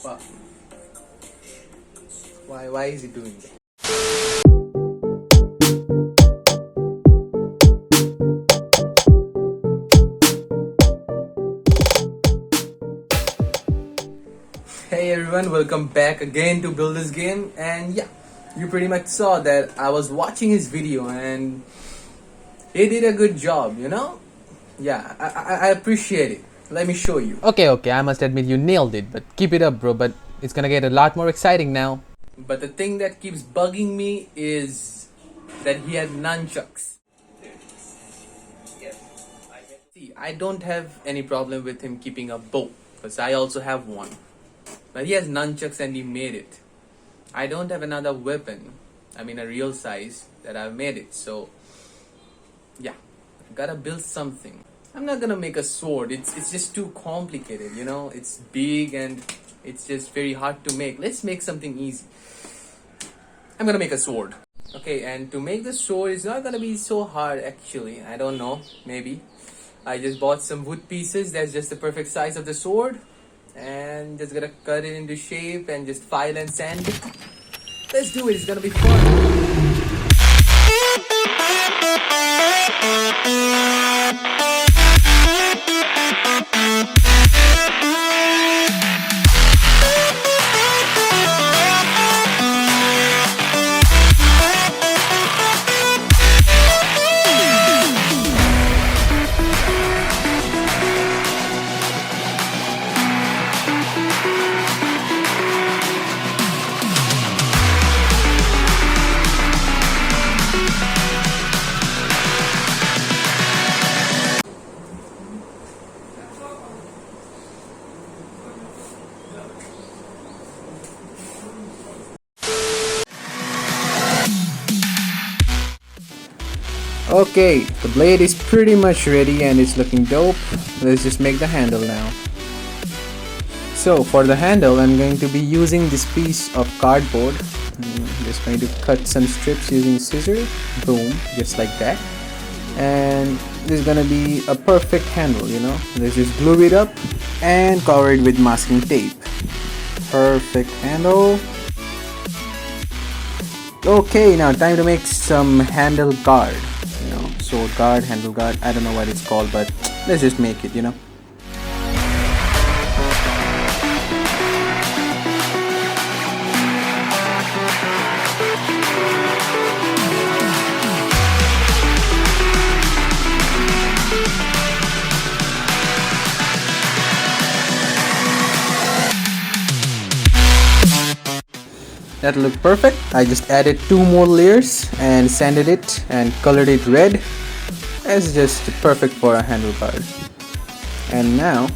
Wow. Why is he doing that? Hey everyone, welcome back again to Build This Game. And yeah, you pretty much saw that I was watching his video and he did a good job, you know? Yeah, I appreciate it. Let me show you. Okay, I must admit you nailed it, but keep it up, bro. But it's gonna get a lot more exciting now. But the thing that keeps bugging me is that he had nunchucks. See, I don't have any problem with him keeping a bow, because I also have one. But he has nunchucks and he made it. I don't have another weapon, I mean a real size, that I've made it. So, yeah, I gotta build something. I'm not gonna make a sword, it's just too complicated, you know? It's big and it's just very hard to make. Let's make something easy. I'm gonna make a sword. Okay, and to make the sword is not gonna be so hard actually. I don't know, maybe. I just bought some wood pieces. That's just the perfect size of the sword. And just gonna cut it into shape and just file and sand it. Let's do it, it's gonna be fun. Okay, the blade is pretty much ready and it's looking dope. Let's just make the handle now. So for the handle, I'm going to be using this piece of cardboard. I'm just going to cut some strips using scissors. Boom, just like that. And this is gonna be a perfect handle, you know. Let's just glue it up and cover it with masking tape. Perfect handle. Okay, now time to make some handle guard. Sword guard, handle guard, I don't know what it's called, but let's just make it, you know. That looked perfect. I just added 2 more layers and sanded it and colored it red. It's just perfect for a handle guard. And now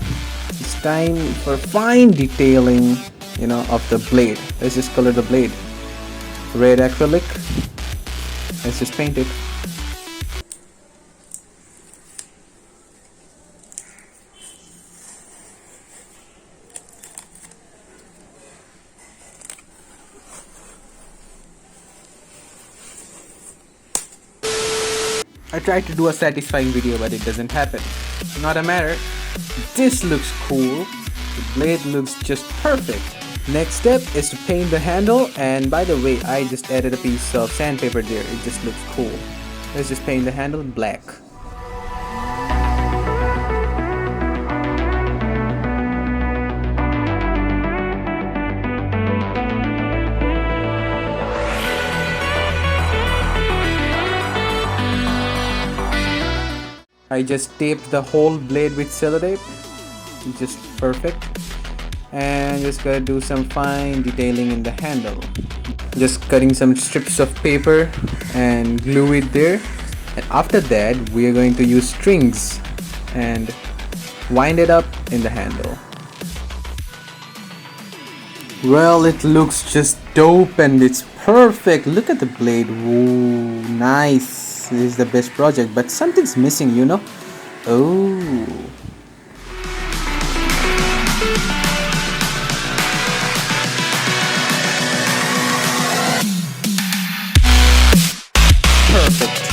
it's time for fine detailing, you know, of the blade. Let's just color the blade red acrylic. Let's just paint it. I tried to do a satisfying video, but it doesn't happen. Not a matter. This looks cool. The blade looks just perfect. Next step is to paint the handle, and by the way, I just added a piece of sandpaper there. It just looks cool. Let's just paint the handle black. I just taped the whole blade with sellotape, just perfect, and just gotta do some fine detailing in the handle. Just cutting some strips of paper and glue it there, and after that we are going to use strings and wind it up in the handle. Well, it looks just dope and it's perfect. Look at the blade. Ooh, nice. This is the best project, but something's missing, you know. Oh, perfect.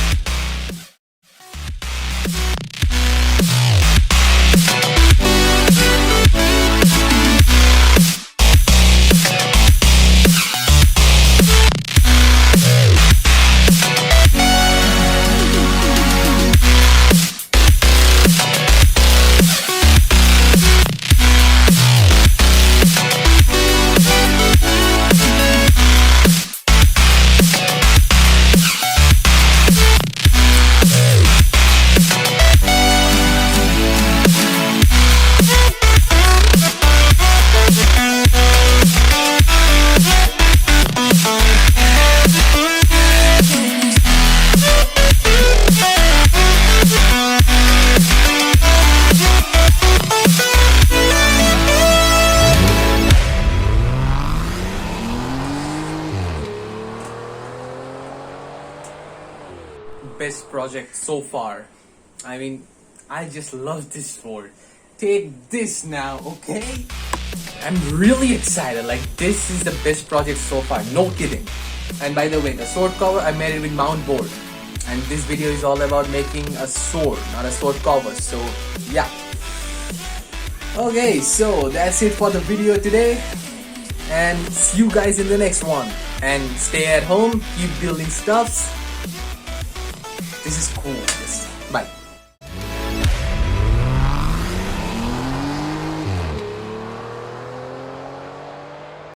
best project so far. I mean, I just love this sword. Take this now, okay? I'm really excited. Like, this is the best project so far. No kidding. And by the way, the sword cover I made it with Mount Board. And this video is all about making a sword, not a sword cover. So yeah. Okay, so that's it for the video today. And see you guys in the next one. And stay at home, keep building stuffs. This is cool. Bye.